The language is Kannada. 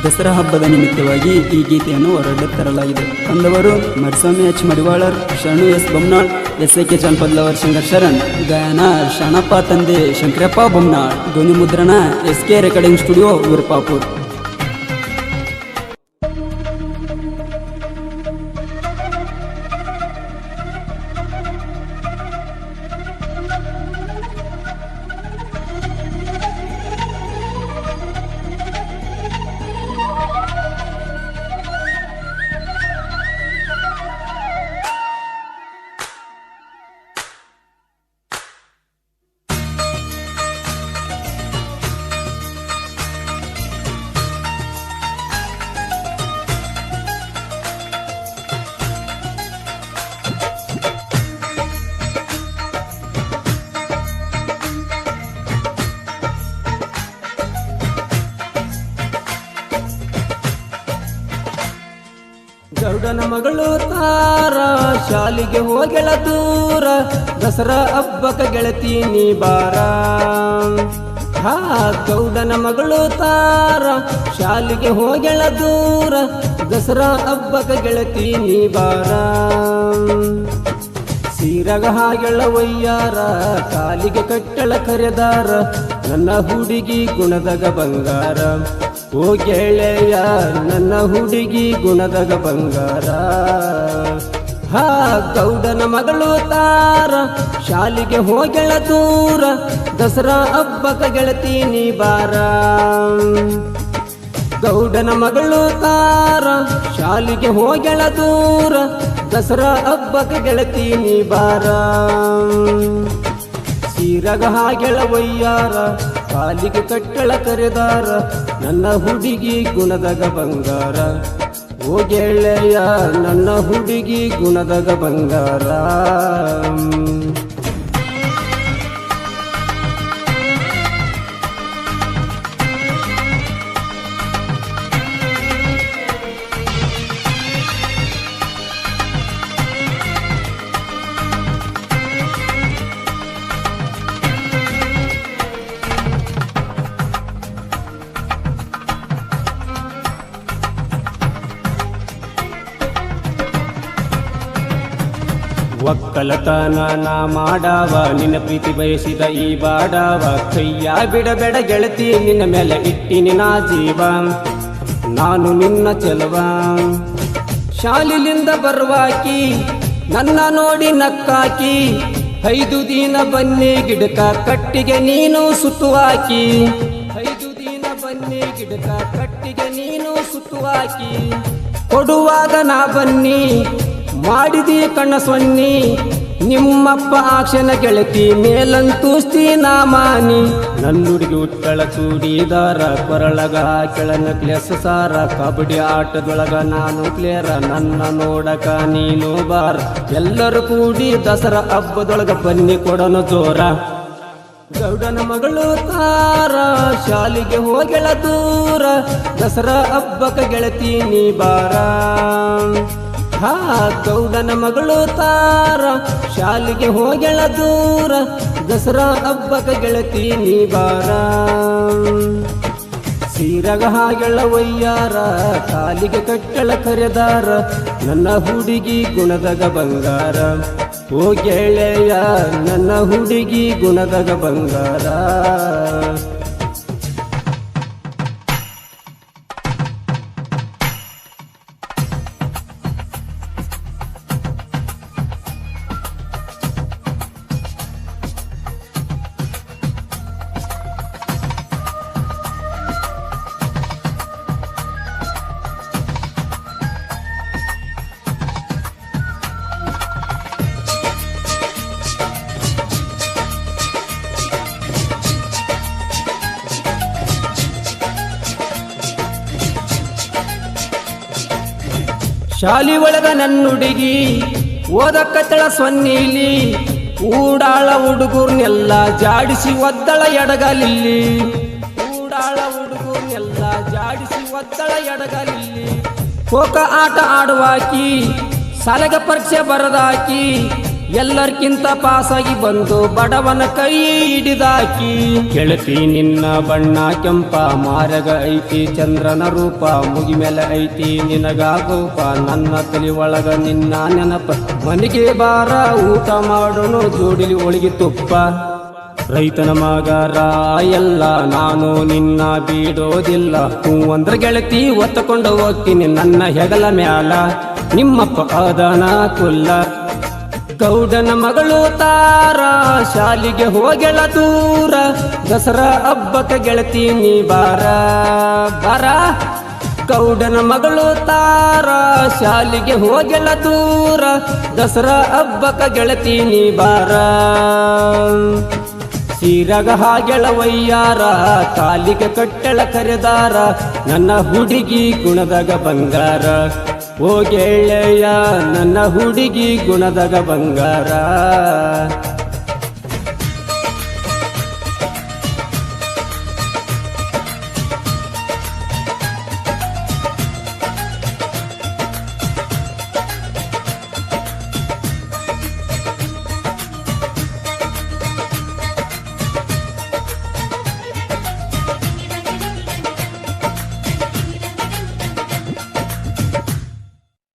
ದಸರಾ ಹಬ್ಬದ ನಿಮಿತ್ತವಾಗಿ ಈ ಗೀತೆಯನ್ನು ಹೊರತರಲಾಗಿದೆ. ತಂದವರು ಮರಿಸ್ವಾಮಿ ಎಚ್ ಮಡಿವಾಳರ್, ಶರಣು ಎಸ್ ಬೊಮ್ನಾಳ್, ಎಸ್.ಎ.ಕೆ. ಜಾನಪದ ಲವರ್ ಶಂಕರ್ ಶರಣ್. ಗಾಯನ ಶರಣಪ್ಪ ತಂದೆ ಶಂಕರಪ್ಪ ಬೊಮ್ನಾಳ್. ಧ್ವನಿ ಮುದ್ರಣ ಎಸ್.ಕೆ. Recording studio Veerapapur. ಗೌಡನ ಮಗಳು ತಾರ ಶಾಲಿಗೆ ಹೋಗೆಳ ದೂರ, ದಸರಾ ಹಬ್ಬಕ ಗೆಳತಿ ನೀ ಬಾರ. ಹಾ ಗೌಡನ ಮಗಳು ತಾರ ಶಾಲಿಗೆ ಹೋಗೆಳ ದೂರ, ದಸರಾ ಹಬ್ಬಕ ಗೆಳತಿ ನೀ ಬಾರ. ಸೀರಗ ಹಾಗೆಳ ಒಯ್ಯಾರ, ಕಾಲಿಗೆ ಕಟ್ಟಳ ಕರೆದಾರ, ನನ್ನ ಹುಡುಗಿ ಗುಣದಗ ಬಂಗಾರ. ಓ ಗೆಳೆಯ ನನ್ನ ಹುಡುಗಿ ಗುಣದಗ ಬಂಗಾರ. ಹಾ ಗೌಡನ ಮಗಳು ತಾರ ಶಾಲಿಗೆ ಹೋಗೆಳ ದೂರ, ದಸರಾ ಹಬ್ಬಕ ಗೆಳತಿ ನೀ ಬಾರ. ಗೌಡನ ಮಗಳು ತಾರ ಶಾಲಿಗೆ ಹೋಗೆಳ ದೂರ, ದಸರಾ ಹಬ್ಬಕ ಗೆಳತಿ ನೀ ಬಾರ. ಸೀರಗ ಹಾಗೆಳ ಒಯ್ಯಾರ, ಕಾಲಿಗೆ ಕಟ್ಟಳ ಕರೆದಾರ, ನನ್ನ ಹುಡುಗಿ ಗುಣದಗ ಬಂಗಾರ. ಓ ಗೆಳೆಯ ನನ್ನ ಹುಡುಗಿ ಗುಣದಗ ಬಂಗಾರ. ಒಕ್ಕಲತನ ನಾ ಮಾಡಾವ, ನಿನ್ನ ಪ್ರೀತಿ ಬಯಸಿದ ಈ ಬಾಡಾವ. ಕೈಯ ಬಿಡಬೇಡ ಗೆಳತಿ, ನಿನ್ನ ಮೇಲೆ ಇಟ್ಟಿನಿ ನಾ ಜೀವ, ನಾನು ನಿನ್ನ ಚೆಲುವ. ಶಾಲಿಲಿಂದ ಬರುವಾಕಿ ನನ್ನ ನೋಡಿ ನಕ್ಕಾಕಿ, 5 ದಿನ ಬನ್ನಿ ಗಿಡಕ ಕಟ್ಟಿಗೆ ನೀನು ಸುತ್ತುವಾಕಿ. 5 ದಿನ ಬನ್ನಿ ಗಿಡಕ ಕಟ್ಟಿಗೆ ನೀನು ಸುತ್ತುವಾಕಿ. ಕೊಡುವಾಗ ನಾ ಬನ್ನಿ ಮಾಡಿದಿ ಕಣ್ಣ ಸೊನ್ನಿ, ನಿಮ್ಮಪ್ಪ ಆಕ್ಷನ ಗೆಳತಿ ಮೇಲಂತೂಸ್ತಿ ನಾ ಮಾನಿ. ನನ್ನುಡುಗಿ ಉಟ್ಟಳ ಚೂಡಿದಾರ, ಕೊರಳಗ ಕೆಳ ನಕ್ಲೆಸ್ ಸಾರ, ಕಬಡ್ಡಿ ಆಟದೊಳಗ ನಾನು ಪ್ಲೇಯರ, ನನ್ನ ನೋಡಕ ನೀನು ಬಾರ. ಎಲ್ಲರೂ ಕೂಡಿ ದಸರಾ ಹಬ್ಬದೊಳಗ ಬನ್ನಿ ಕೊಡೋನು ಜೋರ. ಗೌಡನ ಮಗಳು ತಾರ ಶಾಲಿಗೆ ಹೋಗೆಳ ದೂರ, ದಸರಾ ಹಬ್ಬಕ ಗೆಳತಿ ನೀ ಬಾರ. ಹಾ ಗೌಡನ ಮಗಳು ತಾರ ಶಾಲಿಗೆ ಹೋಗೆಳ ದೂರ, ದಸರಾ ಹಬ್ಬಕ ಗೆಳತಿ ನೀ ಬಾರ. ಸೀರಗ ಹಾಗೆಳ ಒಯ್ಯಾರ, ಕಾಲಿಗೆ ಕಟ್ಟಳ ಕರೆದಾರ, ನನ್ನ ಹುಡುಗಿ ಗುಣದಗ ಬಂಗಾರ. ಓ ಗೆಳೆಯ ನನ್ನ ಹುಡುಗಿ ಗುಣದಗ ಬಂಗಾರ. ಶಾಲಿ ಒಳಗ ನನ್ನುಡುಗಿ ಓದಕ್ಕತ್ತಳ ಸೊನ್ನಿಲಿ, ಊಡಾಳ ಹುಡುಗರ್ನೆಲ್ಲ ಜಾಡಿಸಿ ಒದ್ದಳ ಎಡಗಲಿಲ್ಲಿ. ಊಡಾಳ ಹುಡುಗರ್ನೆಲ್ಲ ಜಾಡಿಸಿ ಒದ್ದಳ ಎಡಗಲಿಲ್ಲಿ. ಖೋಖೋ ಆಟ ಆಡುವಾಕಿ, ಸಾಲಗ ಪರೀಕ್ಷೆ ಬರದಾಕಿ, ಎಲ್ಲರ್ಕಿಂತ ಪಾಸಾಗಿ ಬಂದು ಬಡವನ ಕೈ ಹಿಡಿದಾಕಿ ಗೆಳತಿ ನಿನ್ನ ಬಣ್ಣ ಕೆಂಪ ಮಾರಗ ಐತಿ ಚಂದ್ರನ ರೂಪ ಮುಗಿ ಮೇಲೆ ಐತಿ ನಿನಗಾಗೋಪ ನನ್ನ ತಲೆ ಒಳಗ ನಿನ್ನ ನೆನಪ ಮನೆಗೆ ಬಾರ ಊಟ ಮಾಡೋನು ಜೋಡಿಲಿ ಒಳಗೆ ತುಪ್ಪ ರೈತನ ಮಗರ ಎಲ್ಲ ನಾನು ನಿನ್ನ ಬಿಡೋದಿಲ್ಲ ಹೂ ಅಂದ್ರ ಗೆಳತಿ ಒತ್ತಕೊಂಡು ಹೋಗ್ತೀನಿ ನನ್ನ ಹೆಗಲ ಮ್ಯಾಲ ನಿಮ್ಮಪ್ಪ ಅದನ ಕುಲ್ಲ ಗೌಡನ ಮಗಳು ತಾರ ಶಾಲಿಗೆ ಹೋಗೆಳ ದೂರ ದಸರಾ ಹಬ್ಬಕ್ಕೆ ಗೆಳತಿ ನೀ ಬಾರ ಬಾರ ಗೌಡನ ಮಗಳು ತಾರ ಶಾಲಿಗೆ ಹೋಗೆಳ ದೂರ ದಸರಾ ಹಬ್ಬಕ್ಕೆ ಗೆಳತಿ ನೀ ಬಾರ ಸೀರಗ ಹಾಗೆಳ ವಯ್ಯಾರ ಕಾಲಿಗೆ ಕಟ್ಟೆಳ ಕರೆದಾರ ನನ್ನ ಹುಡುಗಿ ಗುಣದಾಗ ಬಂಗಾರ ಓ ಗೆಳೆಯ ನನ್ನ ಹುಡುಗಿ ಗುಣದಾಗ ಬಂಗಾರ